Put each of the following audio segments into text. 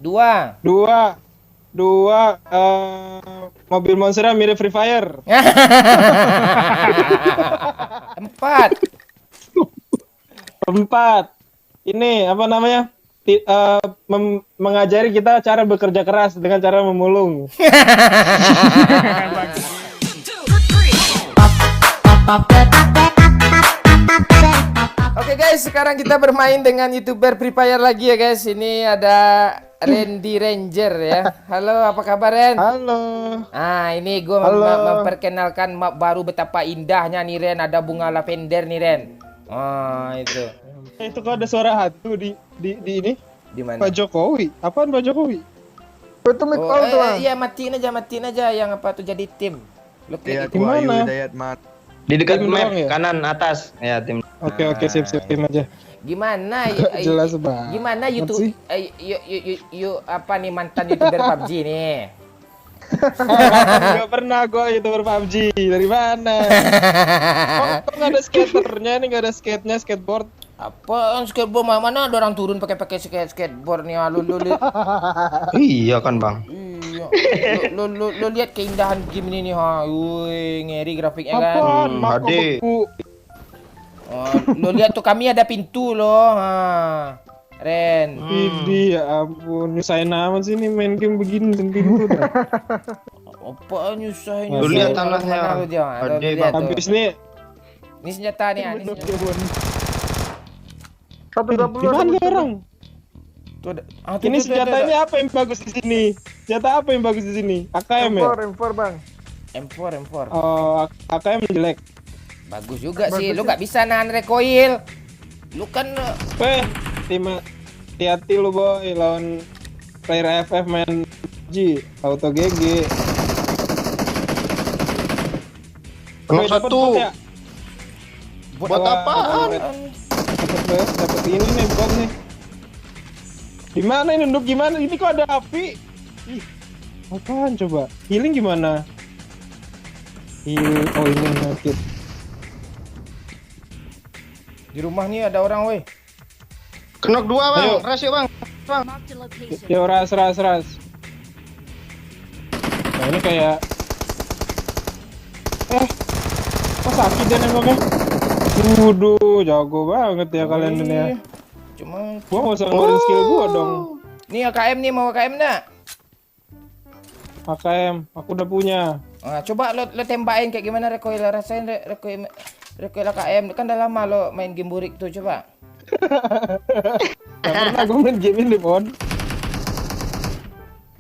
2. Mobil monsternya mirip Free Fire. 4. 4. Ini apa namanya? Mengajari kita cara bekerja keras dengan cara memulung. Oke guys, sekarang kita bermain dengan YouTuber Free Fire lagi ya guys. Ini ada Randy Ranger ya. Halo, apa kabar Ren? Halo. Ini gue memperkenalkan map baru betapa indahnya nih Ren. Ada bunga lavender nih Ren. Itu. Itu kok ada suara hantu di ini? Di mana? Pak Jokowi. Apaan Pak Jokowi? Itu mic all tuh. Iya, matiin aja yang apa tuh jadi tim. Lu klik itu. Gimana? Di dekat Tim map doang ya? kanan atas. Ya, tim. Oke, sip tim aja. Gimana Jelas banget. Gimana YouTube apa nih mantan YouTuber PUBG nih? Gak pernah gue YouTuber PUBG. Dari mana? Kok nggak ada skaternya nih, nggak ada skate-nya, skateboard. Apaan skateboard? Mana ada orang turun pakai skateboard nih? Lu. Iya kan, Bang. Iya. Lu lihat keindahan game ini nih, ha. Wih, ngeri grafiknya kan. Apaan? Mako Ade. beku. Lo lihat tuh kami ada pintu loh, ha. Ren. Idi, ya ampun, nyusahin amat sih nih main game begini pintu dah. Apaan nyusahin? Lu lihat tanahnya. Ade, Bang. Habis nih, Ini senjata nih, ini senjata. 120. gimana orang? Tuh, Ini senjata ini apa yang bagus di sini? Senjata apa yang bagus di sini? AKM ya? M4 bang. M4. Oh, AKM jelek. Bagus juga sih. Lu nggak bisa nahan recoil. Lu kan Hati-hati lu boy lawan player FF main G auto GG. Nomor satu. Ya? Buat apaan? Dapat ini nih bot nih. Gimana ini nunduk gimana? Ini kok ada api? Ih, apaan coba? Healing gimana? Oh ini sakit. Di rumah nih ada orang, woi. Kenok 2, Bang. Ayo. Ras ya, Bang. Yo ras. Nah ini kayak kok sakit deh nembaknya? Waduh, jago banget ya kalian ini ya. Cuma Gua nggak usah ngeluarin skill gua dong. nih AKM nih, mau AKM enggak? AKM, aku udah punya. Coba lo tembakin kayak gimana recoil, rasain recoil AKM. Kan udah lama lo main game burik tuh, coba. Gak pernah gue main game ini, Bon.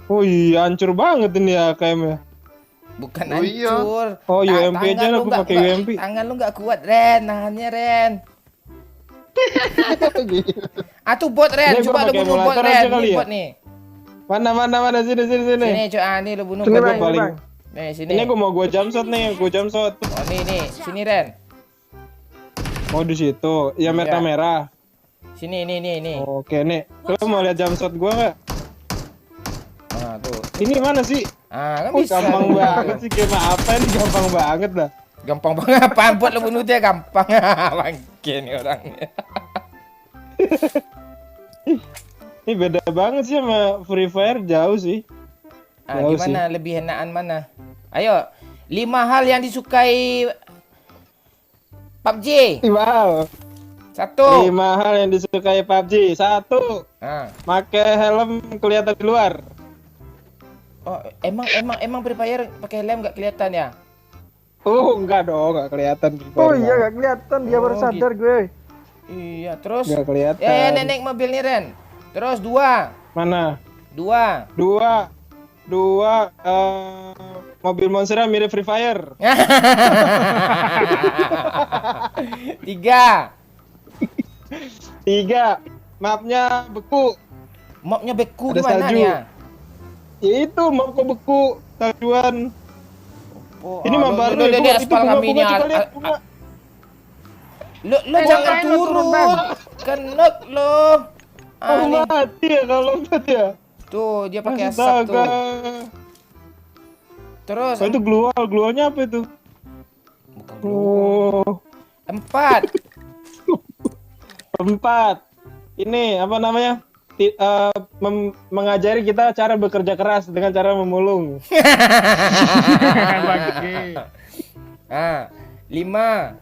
Oh iya, hancur banget ini ya AKM ya. Bukan Oh iya. hancur. Oh, UMP aja lah, gua pakai UMP. Tangan lu nggak kuat, Ren. Nahannya, Ren. Tuh bot, Ren. Ini gua Coba lu pakai bunuh bot, emulator Ren. aja kali Ini ya? bot nih. Mana sini. Sini, coba nih lu bunuh Sini bot. bang, paling. bang. Nih, sini. Ini gua mau gua jump shot nih, Oh, nih. Sini, Ren. Oh di situ, ya Iya. merah. Sini, nih. Oke nih, lo mau lihat jump shot gua nggak? Tuh. Ini mana sih? Kan Oh, bisa. gampang banget sih, game apa ini gampang banget dah. Gampang banget apaan buat lu bunuh dia gampang. Bangke nih orangnya. Ini beda banget sih sama Free Fire, jauh sih. Jauh Gimana? Lebih enakan mana? Ayo, 5 hal yang disukai PUBG. Wow. 1. 5 hal yang disukai PUBG. 1. Pakai helm kelihatan di luar. Oh, emang Free Fire pakai helm nggak kelihatan ya? Oh, enggak dong, enggak kelihatan. Oh iya gak kelihatan, dia baru sadar gue. Iya, terus Enggak kelihatan. ya nenek mobil nih, Ren. Terus 2. Mana? 2. Mobil monsternya mirip Free Fire. 3. 3. Mapnya beku. Mapnya beku Ada gimana salju. ya? Ya itu map kok beku, saljuan. Ini map baru Lo nih, di aspal kami ini. coba lihat bunga. Lo jangan ngapain lo turun, Bang? turun. Kenek lo. Oh, mati ya kalau lompat ya. Tuh, dia pakai asap Astaga. tuh. Terus Oh, itu glualnya apa itu? bukan Oh, 4. 4. Ini apa namanya? mengajari kita cara bekerja keras dengan cara memulung. Ah, 5.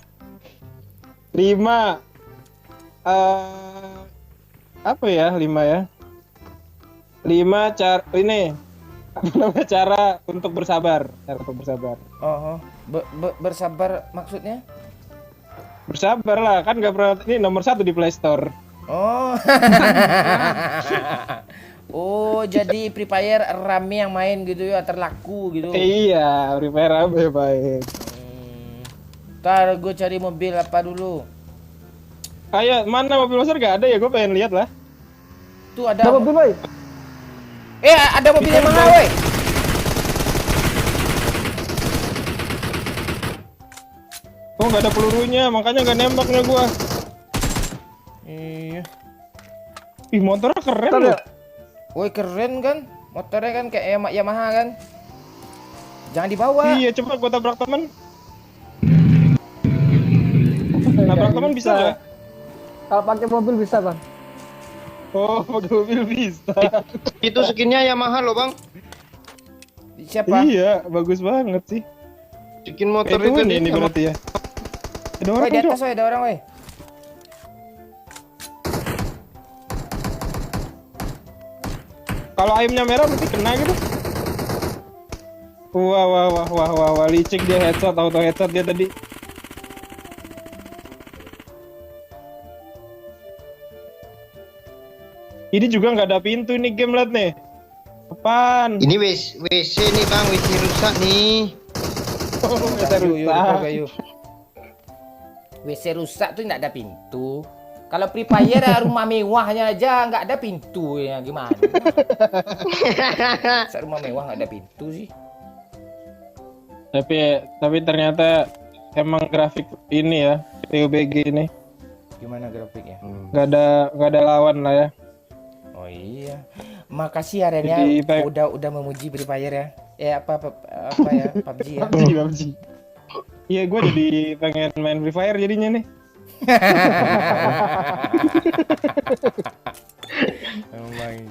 5. Apa ya 5 ya? 5 cara ini apa namanya cara untuk bersabar. Cara untuk bersabar. Oh, bersabar maksudnya? Bersabar lah, kan nggak pernah ini nomor 1 di Play Store. Oh. Oh, jadi Free Fire rame yang main gitu ya, terlaku gitu. Iya, Free Fire apa ya baik. Ntar gue cari mobil apa dulu. Kayak mana mobil besar gak ada ya, gue pengen lihat lah. Tuh ada. Ada mobil, boy. Ada mobil yang mahal, woi. Oh nggak ada pelurunya, makanya nggak nembaknya gua. Iya. Ih motornya keren Ntar loh. ya. Woi, keren kan? Motornya kan kayak Yamaha kan? Jangan dibawa. Iya, coba gua tabrak temen. Tabrak temen bisa nggak? Kalau pakai mobil bisa, Bang. Oh, pakai mobil bisa. Itu skinnya Yamaha loh bang. Siapa? Iya, bagus banget sih. Skin motor Itu itu ini nih. berarti ya. Ada Woi, orang di kan, atas, woi, ada orang, woi. kalau ayamnya merah berarti kena gitu. Wah, licik dia headshot, auto headshot dia tadi. Ini juga nggak ada pintu nih game liat nih. Apaan? Ini WC nih bang, WC rusak nih. Oh, bisa rusak. WC rusak tuh nggak ada pintu. Kalau Free Fire rumah mewahnya aja nggak ada pintu ya gimana? Masa rumah mewah nggak ada pintu sih? Tapi ternyata emang grafik ini ya PUBG ini Gimana grafiknya? nggak ada lawan lah ya. Oh iya. Makasih ya Ren ya Jadi, udah memuji Free Fire ya. Apa ya PUBG ya. PUBG. Iya gue jadi pengen main Free Fire jadinya nih.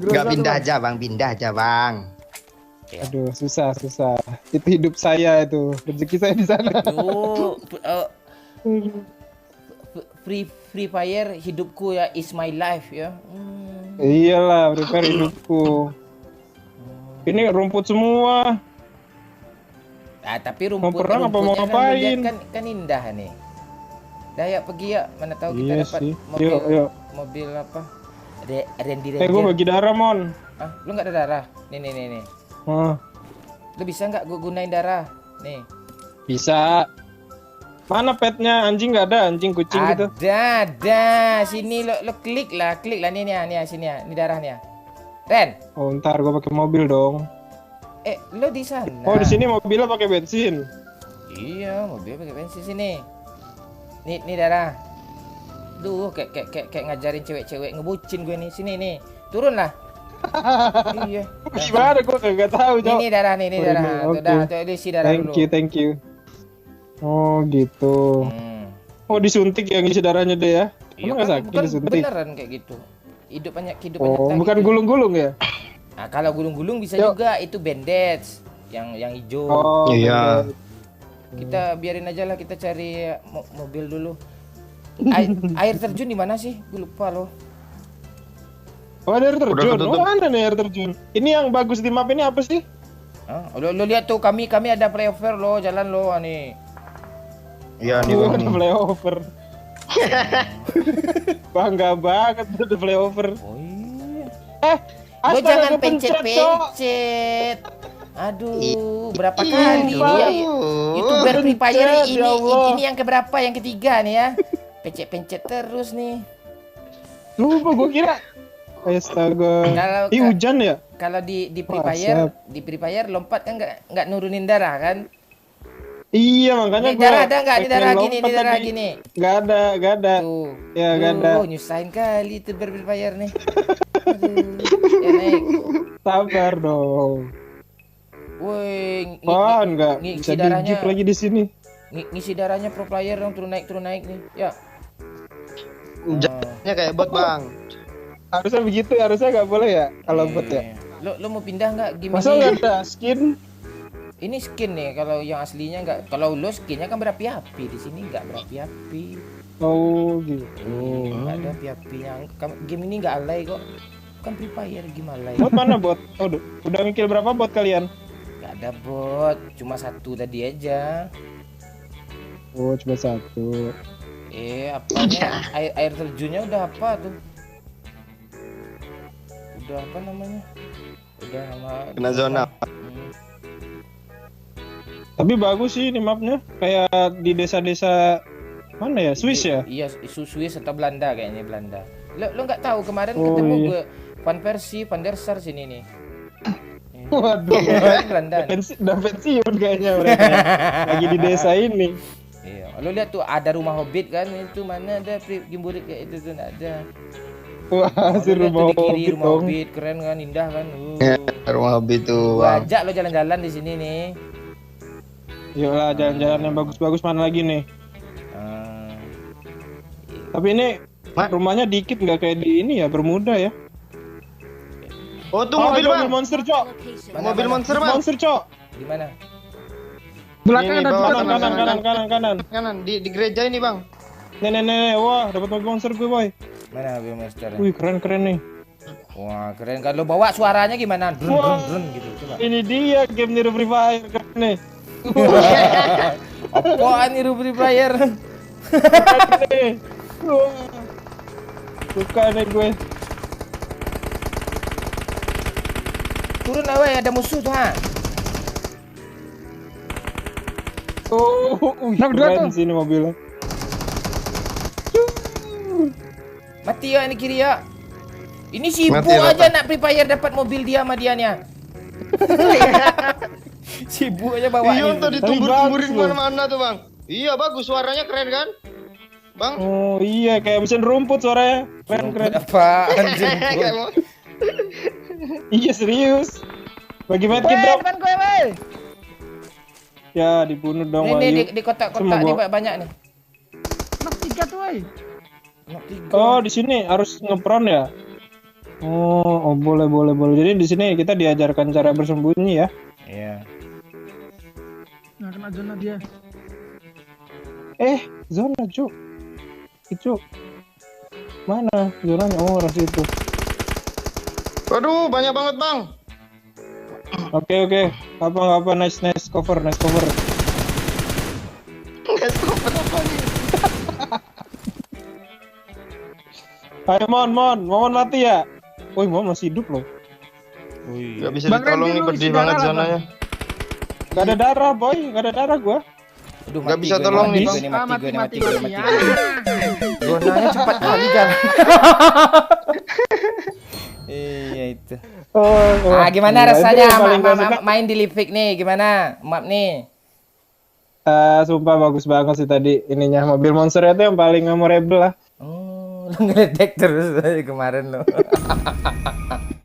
Gak pindah aja bang, pindah aja bang. Aduh susah. Itu hidup saya itu, rezeki saya di sana. Tuh, Free Fire hidupku ya, is my life ya. Iyalah, Free Fire hidupku. Ini rumput semua. Ah, tapi Mau perang apa mau rumputnya ngapain? kan indah nih. Dah ya pergi ya, mana tahu kita Iya dapat sih. mobil Yuk. mobil apa? Randy Gue Ranger. bagi darah mon. Ah, lu nggak ada darah? Nih. Oh, Lu bisa nggak gua gunain darah? Nih. bisa. Mana petnya? Anjing nggak ada, anjing kucing gitu. Ada. Sini lo klik lah nih sini ya. Ini darahnya. Ren, Oh ntar gue pakai mobil dong. lo di sana. Oh di sini mobilnya pakai bensin. Iya, mobil pakai bensin sini. Nih darah. Duh, kayak ngajarin cewek-cewek ngebucin gue nih. Sini nih. Turun lah. Iya. Gimana gue kagak tahu Cok. Ini darah nih, Oh, darah. ini, Tuh, oke. dah, tuh isi darah dulu. Thank you. Oh gitu. Oh disuntik yang isi darahnya deh ya? Iya Emang nggak kan, sakit bukan disuntik? beneran kayak gitu. Hidup banyak Oh bukan gitu. gulung-gulung ya? Nah, kalau gulung-gulung bisa Yuk. juga itu bandage yang hijau. Oh Iya. Kita biarin aja lah, kita cari mobil dulu. Air terjun di mana sih? Gue lupa loh. Oh ada air terjun. ketutup. Oh ada nih air terjun. Ini yang bagus di map ini apa sih? Ah, lo lihat tuh kami ada flyover loh, jalan loh nih. Iya nih Oh bang. ada flyover. Bangga banget ada flyover. Oh iya. Lo Astaga, jangan kepencet, Cok. pencet-pencet. Aduh, berapa Ih, kali Bang. dia YouTuber Free Fire Pencet, ya Allah. ini yang keberapa? Yang ketiga nih ya. Pencet-pencet terus nih. Lupa gue kira. Astaga. Kalau Ih hujan ya? Kalau di Free Wah, Fire, di Free Fire lompat kan nggak nurunin darah kan? Iya makanya Ini gue darah ada nggak? Ini darah gini, ini darah gini. Gak ada. Tuh. Ya gak ada. Nyusahin kali itu Free Fire nih. Aduh. Ya naik. Sabar dong. Woi, Oh enggak bisa ngisi darahnya. digigit lagi di sini. Ngisi darahnya pro player dong, turun naik nih. Ya. Jalannya kayak bot bang. Harusnya begitu, harusnya nggak boleh ya kalau bot ya. Lo mau pindah nggak game Masa ini? nggak ada skin? Ini skin nih, kalau yang aslinya nggak. Kalau lo skinnya kan berapi-api, di sini nggak berapi-api. Oh gitu. Nggak ada api-api yang game ini nggak alay kok. Kan Free Fire game alay. Bot mana bot? Oh, udah ngekill berapa bot kalian? Nggak ada bot, cuma satu tadi aja. Oh, cuma satu. Apanya? Air terjunnya udah apa tuh? Udah apa namanya? Udah nama. Kena zona. Tapi bagus sih ini mapnya. Kayak di desa-desa mana ya? Swiss ya? Iya, Swiss atau Belanda kayaknya Belanda. Lo nggak tahu kemarin Oh, ketemu iya. gue Van Persie, Van der Sar sini nih. Waduh. Belanda. Udah pensiun kayaknya mereka. Lagi di desa ini. Iya, lo lihat tuh ada rumah Hobbit kan, itu mana ada Gimburit kayak itu tuh nggak ada. Wah, si Lo lihat rumah tuh di kiri Hobbit rumah dong. Hobbit keren kan, indah kan. Rumah hobi tuh Gua bang. ajak lo jalan-jalan di sini nih. Yolah, jalan-jalan yang bagus-bagus mana lagi nih? Ah, Tapi ini Mak. rumahnya dikit nggak kayak di ini ya, Bermuda ya? Oh tuh mobil ada bang. mobil monster, Cok. Mobil monster bang. Monster, Cok. di mana? Belakang Ini, ada bawah, dua. Kanan, kanan, kanan, kanan, kanan. Kanan di gereja ini bang. Nih, wah, dapat mobil monster gue, boy. Mana mobil monster? Wih, keren nih. Wah, keren kan, lo bawa suaranya gimana? Drun drun Wah. drun gitu, coba. Ini dia game niru Free Fire keren nih. Apaan nih Free Fire? Keren nih. Wah. Suka nih gue. Turun awe, ada musuh tuh ha. Knock dua Keren tuh. sih ini mobilnya. Mati ya ini kiri ya. Ini sibuk Mati, aja Bapak. nak Free Fire dapat mobil dia sama dianya. Sibuk aja bawa Iya tuh ini. ditumbur-tumburin Tapi bagus, mana-mana tuh bang. Iya bagus suaranya keren kan? Bang. Oh iya, kayak mesin rumput suaranya. Keren. Apaan sih? Kayak mau- Iya serius. Bagi Weh, medkit drop. depan gue, weh. Ya dibunuh dong Nih Wahyu. di kotak-kotak Semua nih gua- banyak nih. Knock 3 tuh, weh. Knock 3. Oh di sini harus ngepron ya. Oh, boleh. Jadi di sini kita diajarkan cara bersembunyi ya. Iya. Nah, kena zona dia. Zona Cuk. Itu mana zonanya? Oh, arah situ. Waduh banyak banget bang. Oke. Apa nice cover. Guys apa nih? Ayo Mon mati ya. Woi, Mon masih hidup loh. Gak bisa Bang ditolong Randy, nih lu pedih isi banget darah, zonanya. Gak ada darah, boy. Gak ada darah gua. Aduh, Nggak mati bisa gue, tolong mati nih, gue Bang. nih, Ah, mati gue. mati. Ya. Zonanya cepat kali jalan. Iya itu. Oh. Gimana Gila, itu rasanya yang paling gua suka. main di Livik nih? Gimana map nih? Sumpah bagus banget sih tadi ininya. Mobil monster itu yang paling memorable lah. Oh, lu ngeledek terus kemarin lo.